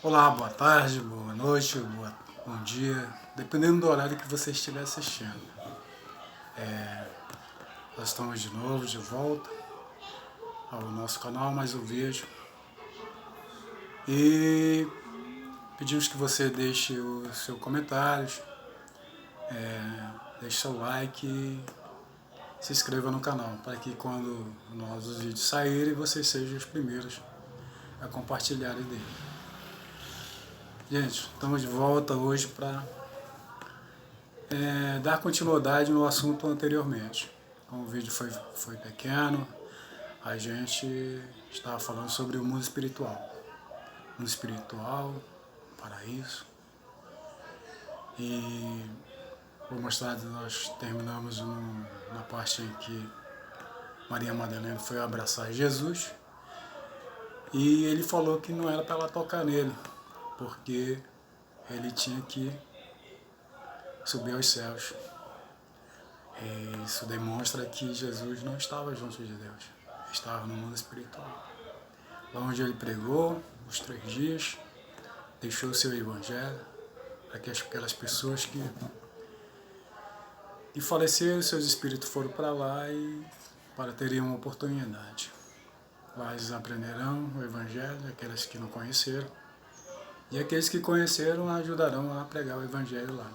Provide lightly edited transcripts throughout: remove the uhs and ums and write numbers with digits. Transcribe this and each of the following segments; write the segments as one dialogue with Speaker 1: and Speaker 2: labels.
Speaker 1: Olá, boa tarde, boa noite, bom dia, dependendo do horário que você estiver assistindo. Nós estamos de novo, de volta ao nosso canal, mais um vídeo. E pedimos que você deixe os seus comentários, deixe seu like e se inscreva no canal, para que quando nossos vídeos saírem, vocês sejam os primeiros a compartilharem dele. Gente, estamos de volta hoje para dar continuidade no assunto anteriormente. Como o vídeo foi pequeno, a gente estava falando sobre o mundo espiritual. Mundo espiritual, paraíso. E vou mostrar que nós terminamos na parte em que Maria Madalena foi abraçar Jesus. E ele falou que não era para ela tocar nele, porque ele tinha que subir aos céus. E isso demonstra que Jesus não estava junto de Deus, estava no mundo espiritual. Lá onde ele pregou, os 3 dias, deixou o seu evangelho, para que aquelas pessoas que faleceram, seus espíritos foram para lá e para terem uma oportunidade. Lá eles aprenderão o evangelho, aqueles que não conheceram, e aqueles que conheceram ajudarão a pregar o evangelho lá.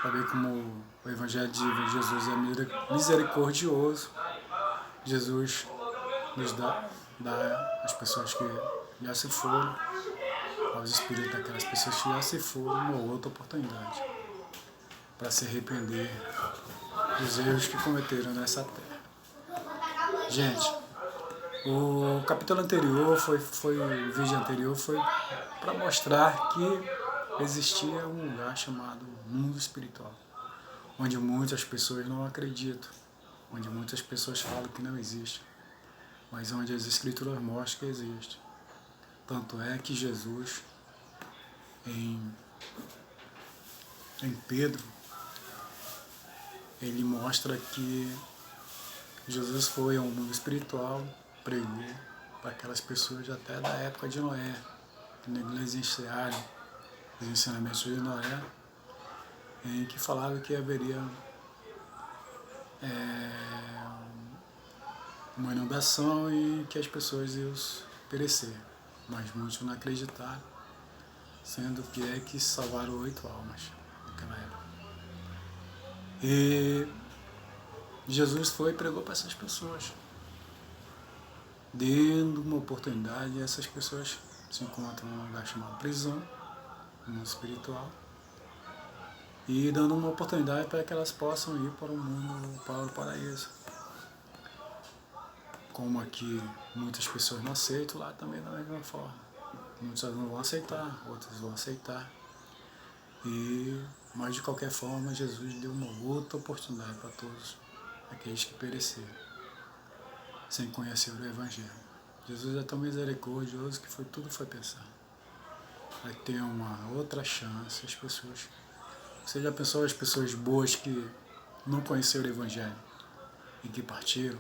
Speaker 1: Para ver como o evangelho de Jesus é misericordioso. Jesus nos dá às pessoas que já se foram, aos espíritos daquelas pessoas que já se foram, uma outra oportunidade para se arrepender dos erros que cometeram nessa terra. Gente, o capítulo anterior, o vídeo anterior foi para mostrar que existia um lugar chamado mundo espiritual, onde muitas pessoas não acreditam, onde muitas pessoas falam que não existe, mas onde as escrituras mostram que existe. Tanto é que Jesus, em Pedro, ele mostra que Jesus foi ao mundo espiritual, pregou para aquelas pessoas até da época de Noé, que negligenciaram os ensinamentos de Noé, em que falava que haveria uma inundação e que as pessoas iam perecer. Mas muitos não acreditaram, sendo que salvaram 8 almas naquela época. E Jesus foi e pregou para essas pessoas, dando uma oportunidade, e essas pessoas se encontram num lugar chamado prisão, no mundo espiritual, e dando uma oportunidade para que elas possam ir para o mundo, para o paraíso. Como aqui muitas pessoas não aceitam, lá também da mesma forma. Muitas não vão aceitar, outras vão aceitar. Mas de qualquer forma, Jesus deu uma outra oportunidade para todos aqueles que pereceram, sem conhecer o Evangelho. Jesus é tão misericordioso que tudo foi pensado. Vai ter uma outra chance, as pessoas. Você já pensou as pessoas boas que não conheceram o Evangelho e que partiram?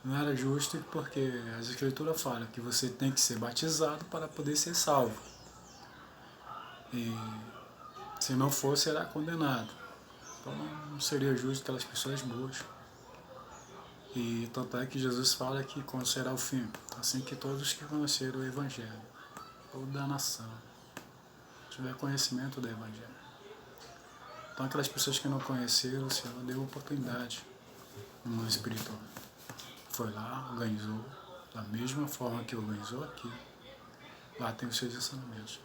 Speaker 1: Não era justo, porque as Escrituras falam que você tem que ser batizado para poder ser salvo. E se não for, será condenado. Então não seria justo aquelas pessoas boas. E tanto é que Jesus fala que quando será o fim, assim que todos que conheceram o Evangelho, toda a nação, tiver conhecimento do Evangelho. Então aquelas pessoas que não conheceram, o Senhor deu oportunidade no mundo espiritual. Foi lá, organizou, da mesma forma que organizou aqui, lá tem os seus ensinamentos.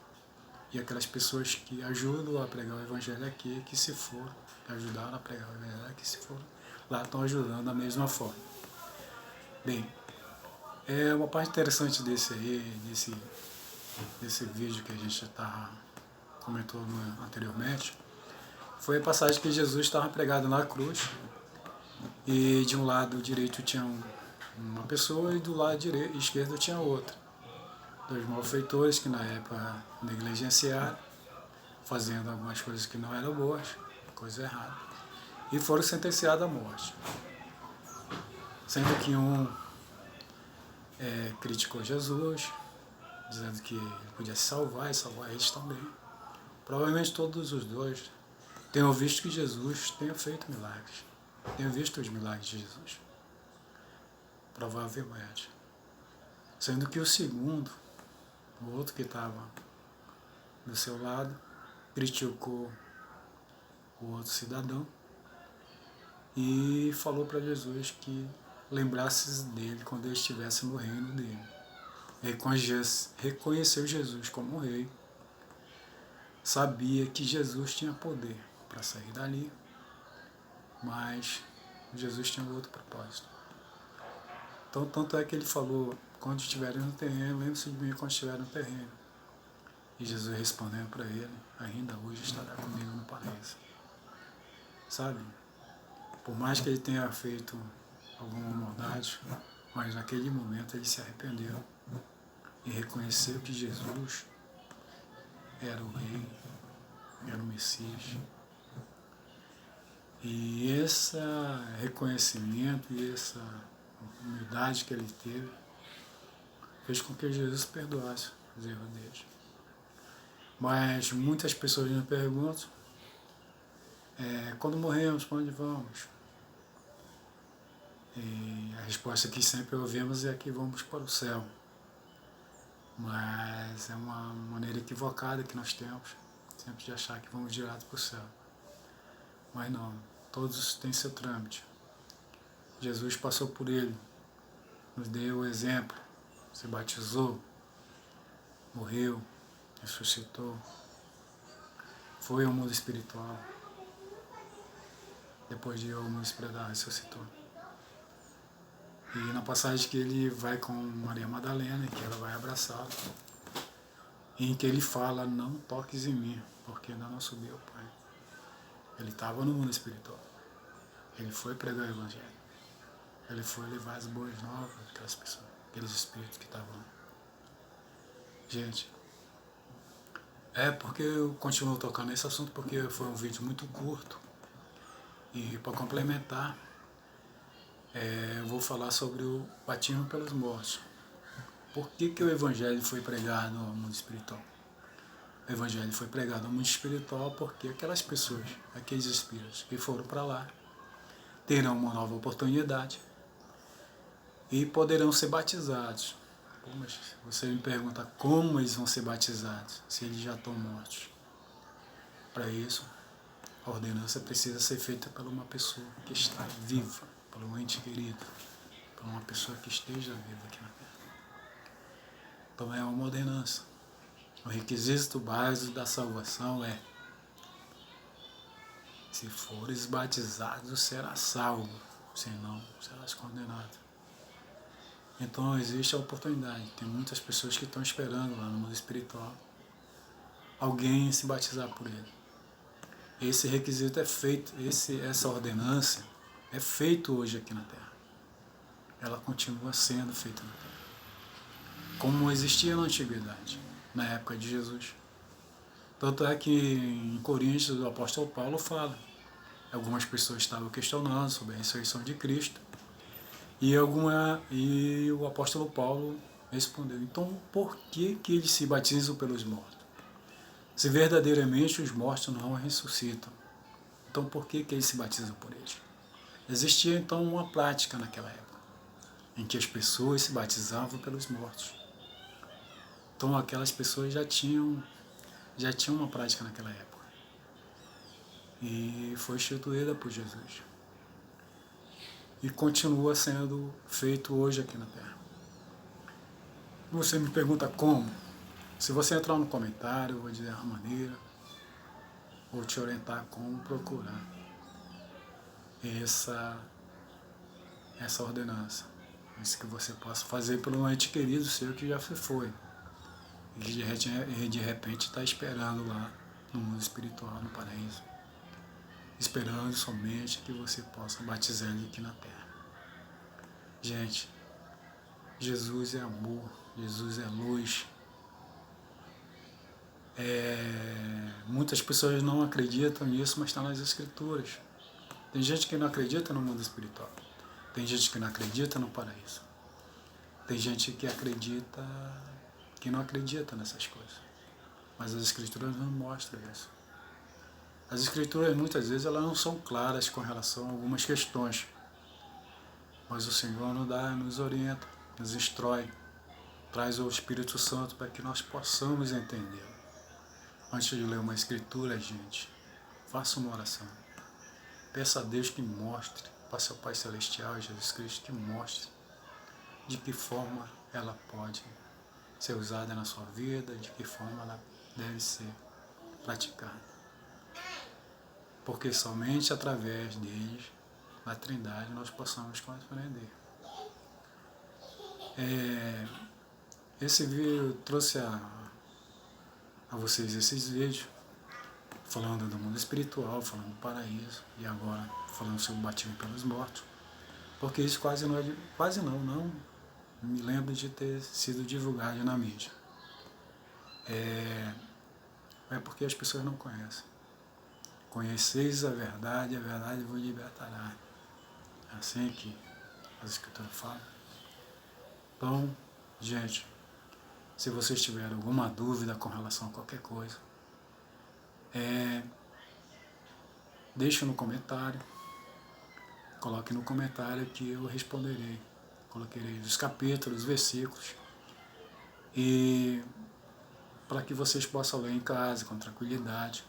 Speaker 1: E aquelas pessoas que ajudam a pregar o Evangelho aqui, que se for, que ajudaram a pregar o Evangelho aqui, se for, lá estão ajudando da mesma forma. Bem, uma parte interessante desse vídeo que a gente comentou anteriormente, foi a passagem que Jesus estava pregado na cruz, e de um lado direito tinha uma pessoa e do lado esquerdo tinha outra. 2 malfeitores que na época negligenciaram, fazendo algumas coisas que não eram boas, coisa errada, e foram sentenciados à morte. Sendo que um criticou Jesus, dizendo que ele podia se salvar e salvar eles também. Provavelmente todos os dois tenham visto que Jesus tenha feito milagres. Tenham visto os milagres de Jesus. Provavelmente. Sendo que o segundo, o outro que estava do seu lado, criticou o outro cidadão e falou para Jesus que lembrasse dele quando ele estivesse no reino dele. Reconheceu Jesus como rei, sabia que Jesus tinha poder para sair dali, mas Jesus tinha outro propósito. Então, tanto é que ele falou, quando estiverem no terreno, lembre-se de mim quando estiverem no terreno. E Jesus respondendo para ele, ainda hoje estará comigo no paraíso. Sabe? Por mais que ele tenha feito alguma maldade, mas naquele momento ele se arrependeu e reconheceu que Jesus era o rei, era o Messias. E esse reconhecimento e essa humildade que ele teve fez com que Jesus perdoasse os erros deles. Mas muitas pessoas me perguntam, quando morremos, para onde vamos? E a resposta que sempre ouvimos é que vamos para o céu. Mas é uma maneira equivocada que nós temos, sempre de achar que vamos direto para o céu. Mas não, todos têm seu trâmite. Jesus passou por ele, nos deu o exemplo, se batizou, morreu, ressuscitou, foi ao mundo espiritual, depois de ir ao mundo espiritual, ressuscitou. E na passagem que ele vai com Maria Madalena, que ela vai abraçá-lo, em que ele fala, não toques em mim, porque ainda não subiu ao Pai. Ele estava no mundo espiritual. Ele foi pregar o Evangelho. Ele foi levar as boas novas daquelas pessoas, aqueles espíritos que estavam lá. Gente, porque eu continuo tocando nesse assunto, porque foi um vídeo muito curto. E para complementar, eu vou falar sobre o batismo pelos mortos. Por que o Evangelho foi pregado no mundo espiritual? O Evangelho foi pregado no mundo espiritual porque aquelas pessoas, aqueles espíritos que foram para lá, terão uma nova oportunidade e poderão ser batizados. Pô, mas você me pergunta como eles vão ser batizados, se eles já estão mortos. Para isso, a ordenança precisa ser feita por uma pessoa que está viva, por um ente querido, por uma pessoa que esteja viva aqui na Terra. Então é uma ordenança. O requisito básico da salvação é: se fores batizado, serás salvo, senão serás condenado. Então existe a oportunidade. Tem muitas pessoas que estão esperando lá no mundo espiritual alguém se batizar por ele. Esse requisito é feito, essa ordenança é feito hoje aqui na Terra. Ela continua sendo feita na Terra, como existia na antiguidade, na época de Jesus. Tanto é que em Coríntios o apóstolo Paulo fala, algumas pessoas estavam questionando sobre a ressurreição de Cristo, e o apóstolo Paulo respondeu, então por que eles se batizam pelos mortos? Se verdadeiramente os mortos não ressuscitam, então por que eles se batizam por eles? Existia então uma prática naquela época, em que as pessoas se batizavam pelos mortos. Então aquelas pessoas já tinham uma prática naquela época. E foi instituída por Jesus. E continua sendo feito hoje aqui na Terra. Você me pergunta como? Se você entrar no comentário, eu vou dizer a maneira, vou te orientar como procurar essa ordenança. Isso que você possa fazer por um ente querido seu que já se foi. E que de repente está esperando lá no mundo espiritual, no paraíso. Esperando somente que você possa batizar ele aqui na Terra. Gente, Jesus é amor, Jesus é luz. Muitas pessoas não acreditam nisso, mas está nas Escrituras. Tem gente que não acredita no mundo espiritual. Tem gente que não acredita no paraíso. Tem gente que acredita que não acredita nessas coisas. Mas as Escrituras não mostram isso. As Escrituras, muitas vezes, elas não são claras com relação a algumas questões. Mas o Senhor nos orienta, nos instrui, traz o Espírito Santo para que nós possamos entender. Antes de ler uma Escritura, gente, faça uma oração. Peça a Deus que mostre, para seu Pai Celestial, Jesus Cristo, que mostre de que forma ela pode ser usada na sua vida, de que forma ela deve ser praticada. Porque somente através deles, da Trindade, nós possamos compreender. Esse vídeo trouxe a vocês esses vídeos, falando do mundo espiritual, falando do paraíso, e agora falando sobre o batismo pelos mortos, porque isso não me lembro de ter sido divulgado na mídia. É porque as pessoas não conhecem. Conheceis a verdade vos libertará. É assim que as Escrituras falam. Então, gente, se vocês tiverem alguma dúvida com relação a qualquer coisa, deixe no comentário, coloque no comentário que eu responderei. Coloquei os capítulos, os versículos, e para que vocês possam ler em casa com tranquilidade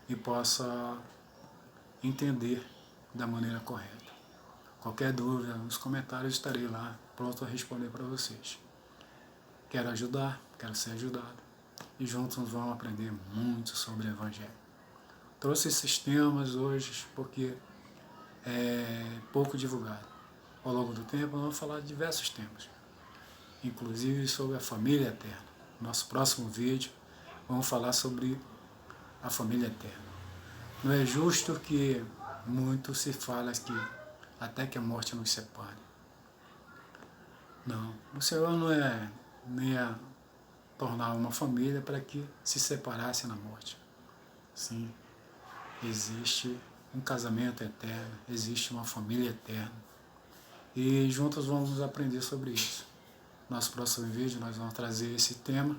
Speaker 1: e possam entender da maneira correta. Qualquer dúvida, nos comentários estarei lá, pronto a responder para vocês. Quero ajudar, quero ser ajudado. E juntos vamos aprender muito sobre o Evangelho. Trouxe esses temas hoje porque é pouco divulgado. Ao longo do tempo vamos falar de diversos temas, inclusive sobre a família eterna. Nosso próximo vídeo vamos falar sobre a família eterna. Não é justo que muito se fala que até que a morte nos separe. Não, o Senhor não ia tornar uma família para que se separasse na morte. Sim, existe um casamento eterno, existe uma família eterna. E juntos vamos aprender sobre isso. Nosso próximo vídeo nós vamos trazer esse tema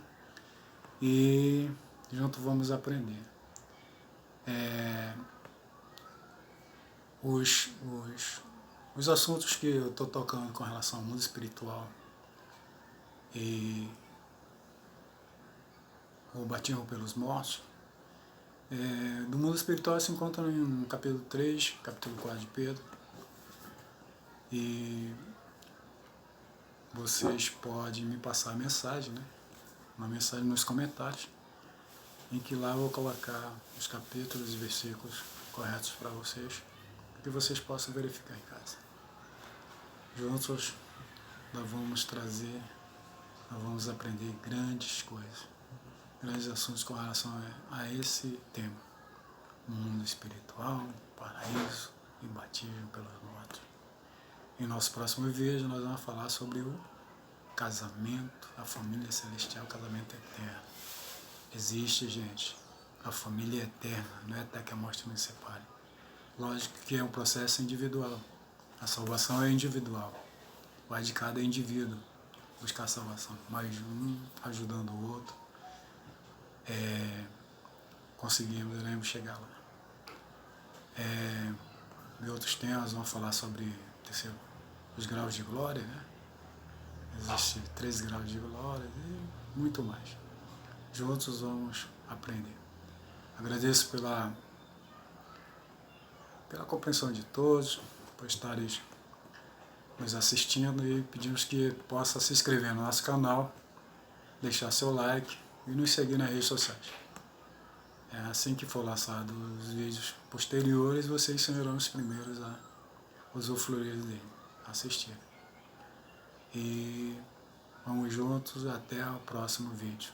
Speaker 1: e juntos vamos aprender. Os assuntos que eu estou tocando com relação ao mundo espiritual e o batismo pelos mortos, do mundo espiritual se encontra no capítulo 3, capítulo 4 de Pedro. E vocês podem me passar a mensagem, uma mensagem nos comentários, em que lá eu vou colocar os capítulos e versículos corretos para vocês, que vocês possam verificar em casa. Juntos nós vamos aprender grandes coisas, grandes assuntos com relação a esse tema: o mundo espiritual, paraíso e batismo pelos mortos. Em nosso próximo vídeo nós vamos falar sobre o casamento, a família celestial, o casamento eterno. Existe, gente, a família eterna, não é até que a morte nos separe. Lógico que é um processo individual. A salvação é individual. Vai de cada indivíduo buscar a salvação. Mas um ajudando o outro, conseguimos chegar lá. Em outros temas vamos falar sobre os graus de glória, Existem 3 graus de glória e muito mais. Juntos vamos aprender. Agradeço pela compreensão de todos, por estarem nos assistindo, e pedimos que possa se inscrever no nosso canal, deixar seu like e nos seguir nas redes sociais. Assim que for lançado os vídeos posteriores, vocês serão os primeiros a usufruir dele, assistir. E vamos juntos até o próximo vídeo.